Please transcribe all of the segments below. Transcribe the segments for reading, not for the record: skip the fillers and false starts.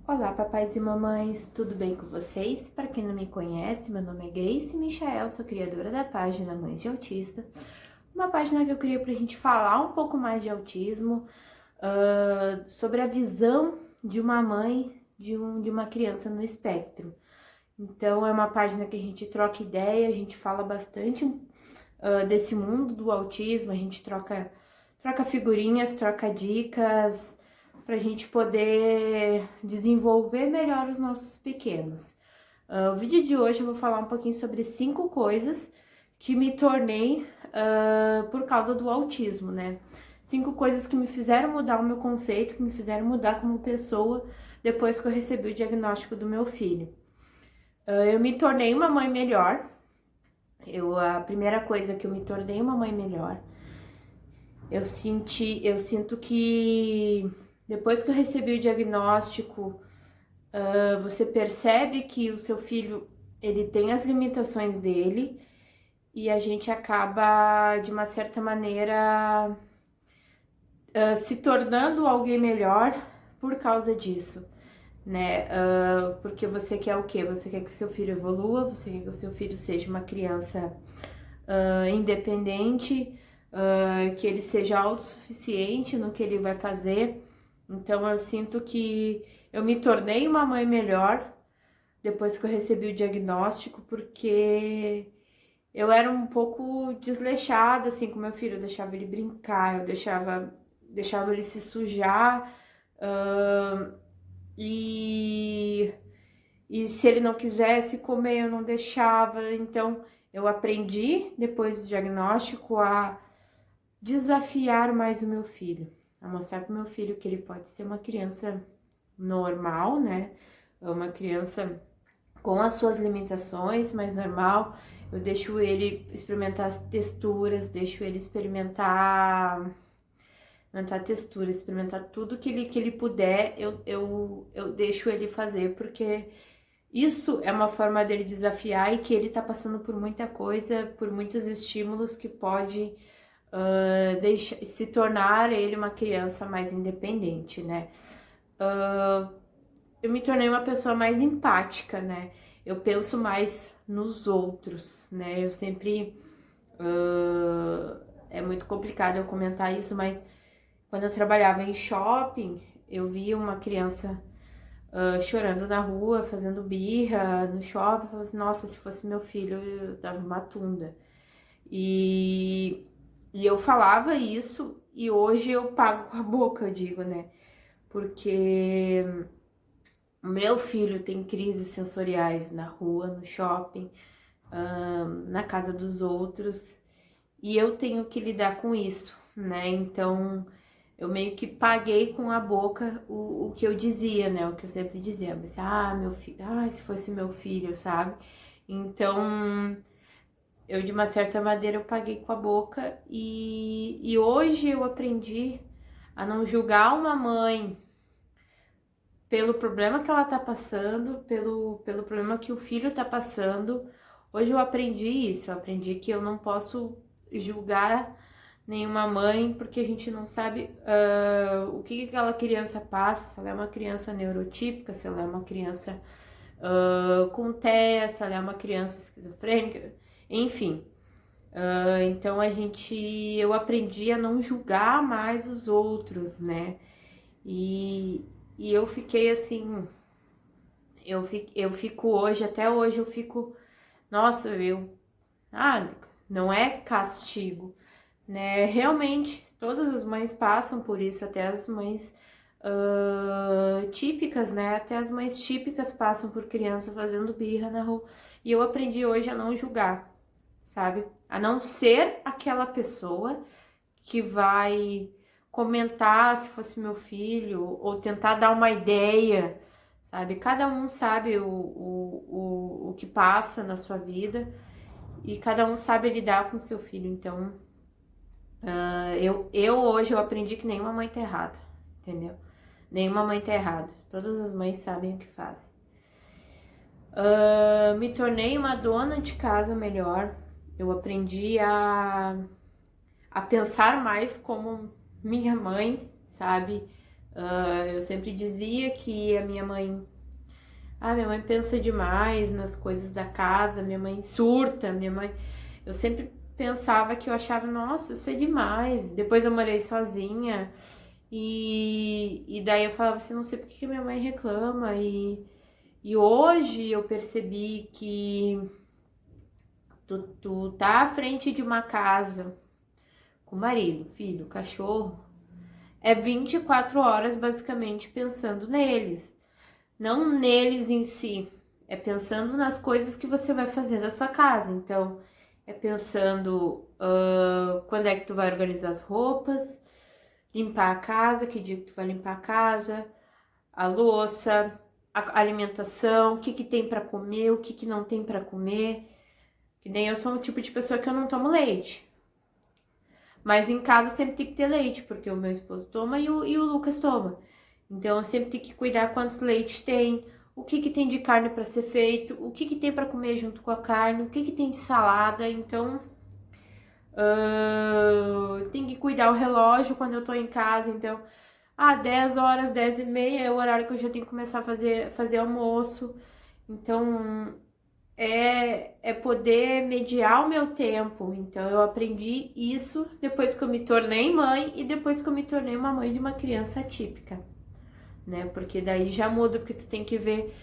Olá, papais e mamães, tudo bem com vocês? Para quem não me conhece, meu nome é Grace Michael, sou criadora da página Mães de Autista, uma página que eu criei para a gente falar um pouco mais de autismo, sobre a visão de uma mãe de uma criança no espectro. Então, é uma página que a gente troca ideia, a gente fala bastante desse mundo do autismo, a gente troca figurinhas, troca dicas, para a gente poder desenvolver melhor os nossos pequenos. O vídeo de hoje eu vou falar um pouquinho sobre 5 coisas que me tornei por causa do autismo, né? 5 coisas que me fizeram mudar o meu conceito, que me fizeram mudar como pessoa depois que eu recebi o diagnóstico do meu filho. Eu me tornei uma mãe melhor. A primeira coisa que eu me tornei uma mãe melhor. Eu sinto que depois que eu recebi o diagnóstico, você percebe que o seu filho, ele tem as limitações dele e a gente acaba, de uma certa maneira, se tornando alguém melhor por causa disso, né? Porque você quer o quê? Você quer que o seu filho evolua, você quer que o seu filho seja uma criança independente, que ele seja autossuficiente no que ele vai fazer. Então eu sinto que eu me tornei uma mãe melhor depois que eu recebi o diagnóstico, porque eu era um pouco desleixada assim com meu filho, eu deixava ele brincar, eu deixava ele se sujar, e se ele não quisesse comer, eu não deixava. Então eu aprendi depois do diagnóstico a desafiar mais o meu filho, a mostrar para o meu filho que ele pode ser uma criança normal, né? Uma criança com as suas limitações, mas normal. Eu deixo ele experimentar as texturas, deixo ele experimentar texturas, experimentar tudo que ele puder, eu deixo ele fazer, porque isso é uma forma dele desafiar e que ele tá passando por muita coisa, por muitos estímulos que pode se tornar ele uma criança mais independente, né? Eu me tornei uma pessoa mais empática, né? Eu penso mais nos outros, né? Eu sempre... é muito complicado eu comentar isso, mas quando eu trabalhava em shopping, eu via uma criança chorando na rua, fazendo birra no shopping. Eu falava assim, nossa, se fosse meu filho, eu dava uma tunda. E eu falava isso e hoje eu pago com a boca, eu digo, né? Porque o meu filho tem crises sensoriais na rua, no shopping, na casa dos outros, e eu tenho que lidar com isso, né? Então eu meio que paguei com a boca o que eu dizia, né? O que eu sempre dizia, mas, meu filho, se fosse meu filho, sabe? Então eu, de uma certa maneira, eu paguei com a boca e hoje eu aprendi a não julgar uma mãe pelo problema que ela tá passando, pelo problema que o filho tá passando. Hoje eu aprendi isso, eu aprendi que eu não posso julgar nenhuma mãe, porque a gente não sabe o que aquela criança passa, se ela é uma criança neurotípica, se ela é uma criança com TEA, se ela é uma criança esquizofrênica, enfim. Então eu aprendi a não julgar mais os outros, né? E eu fiquei assim, eu fico hoje, até hoje eu fico, nossa, não é castigo, né? Realmente, todas as mães passam por isso, até as mães típicas, né? Até as mães típicas passam por criança fazendo birra na rua. E eu aprendi hoje a não julgar, sabe? A não ser aquela pessoa que vai comentar se fosse meu filho ou tentar dar uma ideia, sabe? Cada um sabe o que passa na sua vida e cada um sabe lidar com o seu filho. Então, eu hoje eu aprendi que nenhuma mãe tá errada, entendeu? Nenhuma mãe tá errada. Todas as mães sabem o que fazem. Me tornei uma dona de casa melhor. Eu aprendi a pensar mais como minha mãe, sabe? Eu sempre dizia que minha mãe pensa demais nas coisas da casa, minha mãe surta, eu sempre pensava que eu achava, nossa, isso é demais. Depois eu morei sozinha e daí eu falava assim, não sei por que minha mãe reclama. E hoje eu percebi que tu tá à frente de uma casa com marido, filho, cachorro, é 24 horas basicamente pensando neles. Não neles em si, é pensando nas coisas que você vai fazer da sua casa. Então, é pensando quando é que tu vai organizar as roupas, limpar a casa, que dia que tu vai limpar a casa, a louça, a alimentação, o que que tem para comer, o que que não tem para comer. Que nem eu sou um tipo de pessoa que eu não tomo leite. Mas em casa sempre tem que ter leite, porque o meu esposo toma e o Lucas toma. Então eu sempre tenho que cuidar quantos leites tem, o que que tem de carne para ser feito, o que que tem para comer junto com a carne, o que que tem de salada. Então tem que cuidar o relógio quando eu tô em casa. Então, 10 horas, 10 e meia é o horário que eu já tenho que começar a fazer almoço. Então é poder mediar o meu tempo. Então eu aprendi isso depois que eu me tornei mãe e depois que eu me tornei uma mãe de uma criança atípica, né? Porque daí já muda, porque tu tem que ver,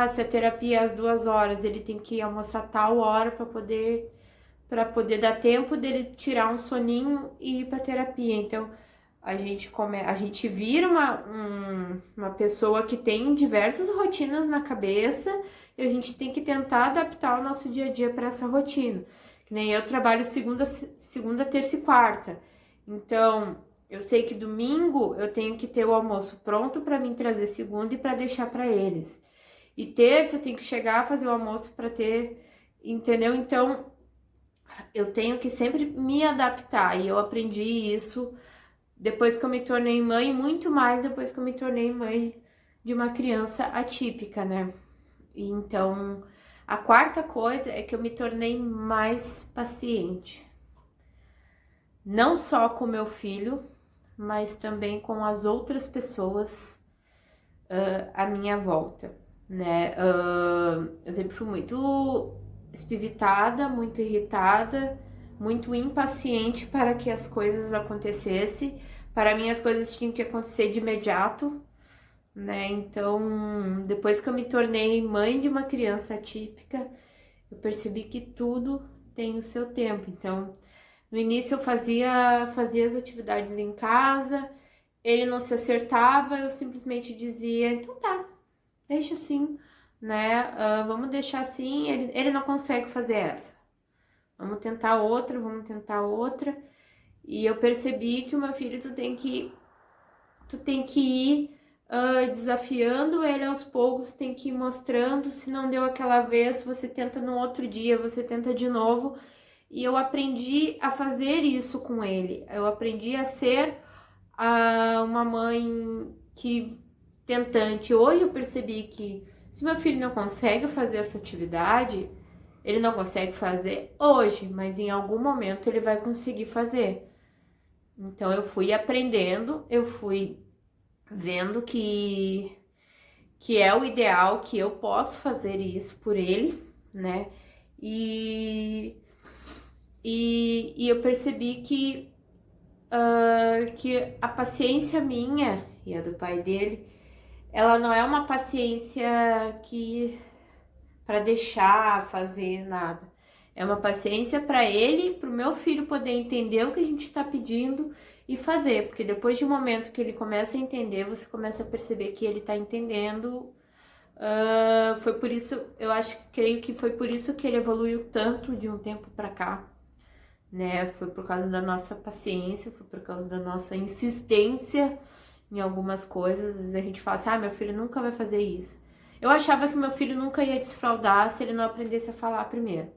se a terapia é às 2 horas, ele tem que almoçar tal hora para poder dar tempo dele tirar um soninho e ir para terapia. Então a gente vira uma pessoa que tem diversas rotinas na cabeça e a gente tem que tentar adaptar o nosso dia a dia para essa rotina. Que nem eu trabalho segunda, terça e quarta. Então, eu sei que domingo eu tenho que ter o almoço pronto para mim trazer segunda e para deixar para eles. E terça eu tenho que chegar a fazer o almoço para ter, entendeu? Então, eu tenho que sempre me adaptar e eu aprendi isso depois que eu me tornei mãe, muito mais depois que eu me tornei mãe de uma criança atípica, né? E então, a quarta coisa é que eu me tornei mais paciente. Não só com meu filho, mas também com as outras pessoas à minha volta, né? Eu sempre fui muito espivitada, muito irritada, muito impaciente para que as coisas acontecessem. Para mim, as coisas tinham que acontecer de imediato, né? Então, depois que eu me tornei mãe de uma criança atípica, eu percebi que tudo tem o seu tempo. Então, no início eu fazia as atividades em casa, ele não se acertava, eu simplesmente dizia, então tá, deixa assim, né? Vamos deixar assim, ele não consegue fazer essa. Vamos tentar outra, vamos tentar outra. E eu percebi que o meu filho, tu tem que ir desafiando ele aos poucos, tem que ir mostrando. Se não deu aquela vez, você tenta no outro dia, você tenta de novo. E eu aprendi a fazer isso com ele. Eu aprendi a ser uma mãe tentante. Hoje eu percebi que se meu filho não consegue fazer essa atividade, ele não consegue fazer hoje, mas em algum momento ele vai conseguir fazer. Então eu fui aprendendo, eu fui vendo que é o ideal, que eu posso fazer isso por ele, né? E eu percebi que a paciência minha e a do pai dele, ela não é uma paciência que para deixar fazer nada. É uma paciência para ele, para o meu filho poder entender o que a gente está pedindo e fazer, porque depois de um momento que ele começa a entender, você começa a perceber que ele está entendendo. Foi por isso, creio que foi por isso que ele evoluiu tanto de um tempo para cá, né? Foi por causa da nossa paciência, foi por causa da nossa insistência em algumas coisas. Às vezes a gente fala assim, meu filho nunca vai fazer isso. Eu achava que meu filho nunca ia desfraldar se ele não aprendesse a falar primeiro.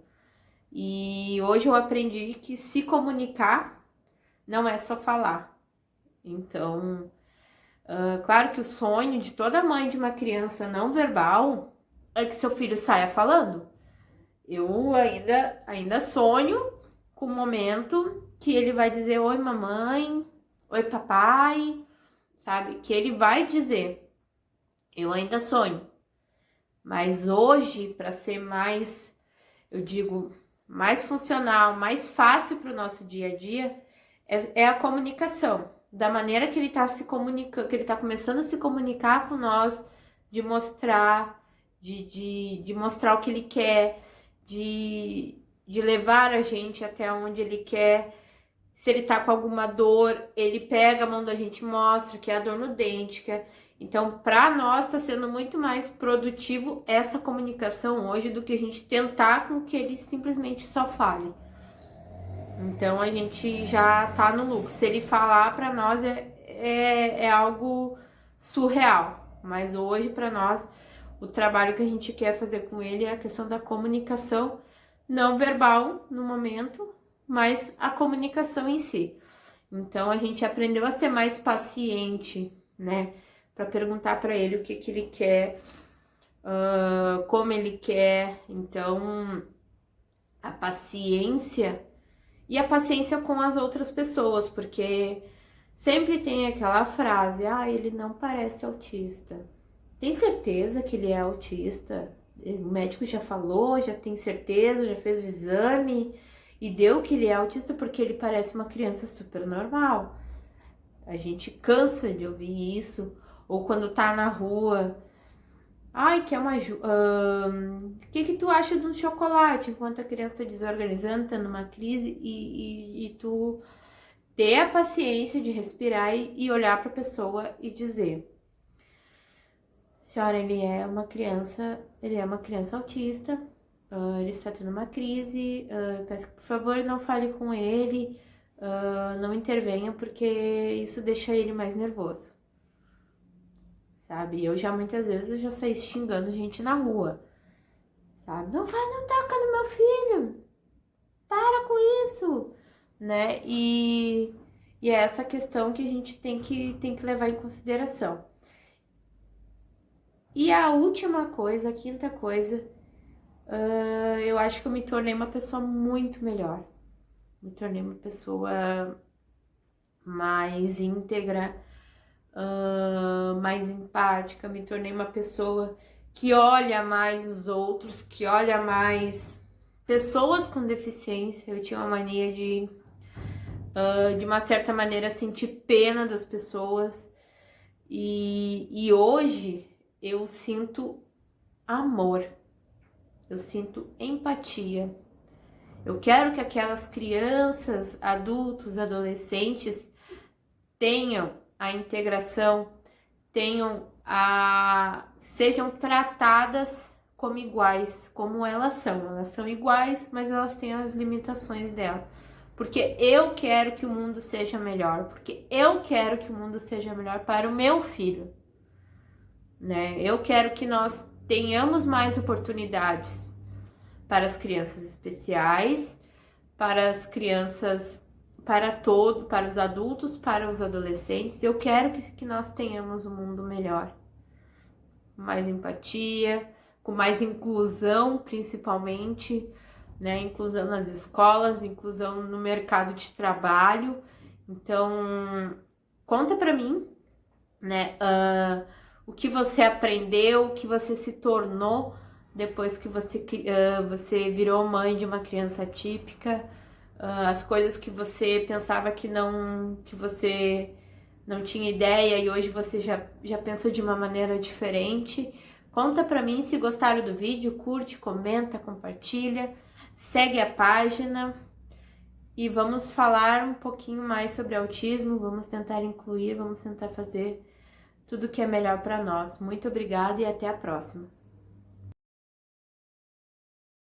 E hoje eu aprendi que se comunicar não é só falar. Então, claro que o sonho de toda mãe de uma criança não verbal é que seu filho saia falando. Eu ainda sonho com o momento que ele vai dizer oi mamãe, oi papai, sabe? Que ele vai dizer, eu ainda sonho, mas hoje, para ser mais, eu digo, mais funcional, mais fácil para o nosso dia a dia, é a comunicação. Da maneira que ele está se comunicando, que ele está começando a se comunicar com nós, de mostrar, de mostrar o que ele quer, de levar a gente até onde ele quer. Se ele tá com alguma dor, ele pega a mão da gente e mostra que é a dor no dente. Então, para nós, está sendo muito mais produtivo essa comunicação hoje do que a gente tentar com que ele simplesmente só fale. Então, a gente já tá no lucro. Se ele falar, para nós é algo surreal. Mas hoje, para nós, o trabalho que a gente quer fazer com ele é a questão da comunicação não verbal no momento, mas a comunicação em si. Então, a gente aprendeu a ser mais paciente, né? Para perguntar para ele o que ele quer, como ele quer. Então, a paciência e a paciência com as outras pessoas, porque sempre tem aquela frase, ele não parece autista. Tem certeza que ele é autista? O médico já falou, já tem certeza, já fez o exame e deu que ele é autista porque ele parece uma criança super normal. A gente cansa de ouvir isso. Ou quando tá na rua, quer uma ajuda? O que tu acha de um chocolate? Enquanto a criança tá desorganizando, tá numa crise e tu ter a paciência de respirar e olhar pra pessoa e dizer: senhora, ele é uma criança autista, ele está tendo uma crise, peço que por favor não fale com ele, não intervenha porque isso deixa ele mais nervoso. Sabe? Muitas vezes eu já saí xingando gente na rua, sabe? Não toca no meu filho, para com isso, né? E é essa questão que a gente tem que levar em consideração. E a última coisa, a quinta coisa, eu acho que eu me tornei uma pessoa muito melhor. Me tornei uma pessoa mais íntegra, mais empática, me tornei uma pessoa que olha mais os outros, que olha mais pessoas com deficiência. Eu tinha uma mania de uma certa maneira, sentir pena das pessoas. E hoje eu sinto amor, eu sinto empatia. Eu quero que aquelas crianças, adultos, adolescentes tenham a integração, sejam tratadas como iguais, como elas são. Elas são iguais, mas elas têm as limitações delas. Porque eu quero que o mundo seja melhor, porque eu quero que o mundo seja melhor para o meu filho, né? Eu quero que nós tenhamos mais oportunidades para as crianças especiais, para as crianças, para os adultos, para os adolescentes. Eu quero que nós tenhamos um mundo melhor, mais empatia, com mais inclusão, principalmente, né? Inclusão nas escolas, inclusão no mercado de trabalho. Então, conta pra mim, né? O que você aprendeu, o que você se tornou depois que você virou mãe de uma criança atípica, as coisas que você pensava que você não tinha ideia e hoje você já pensa de uma maneira diferente. Conta pra mim. Se gostaram do vídeo, curte, comenta, compartilha, segue a página e vamos falar um pouquinho mais sobre autismo, vamos tentar incluir, vamos tentar fazer tudo que é melhor para nós. Muito obrigada e até a próxima.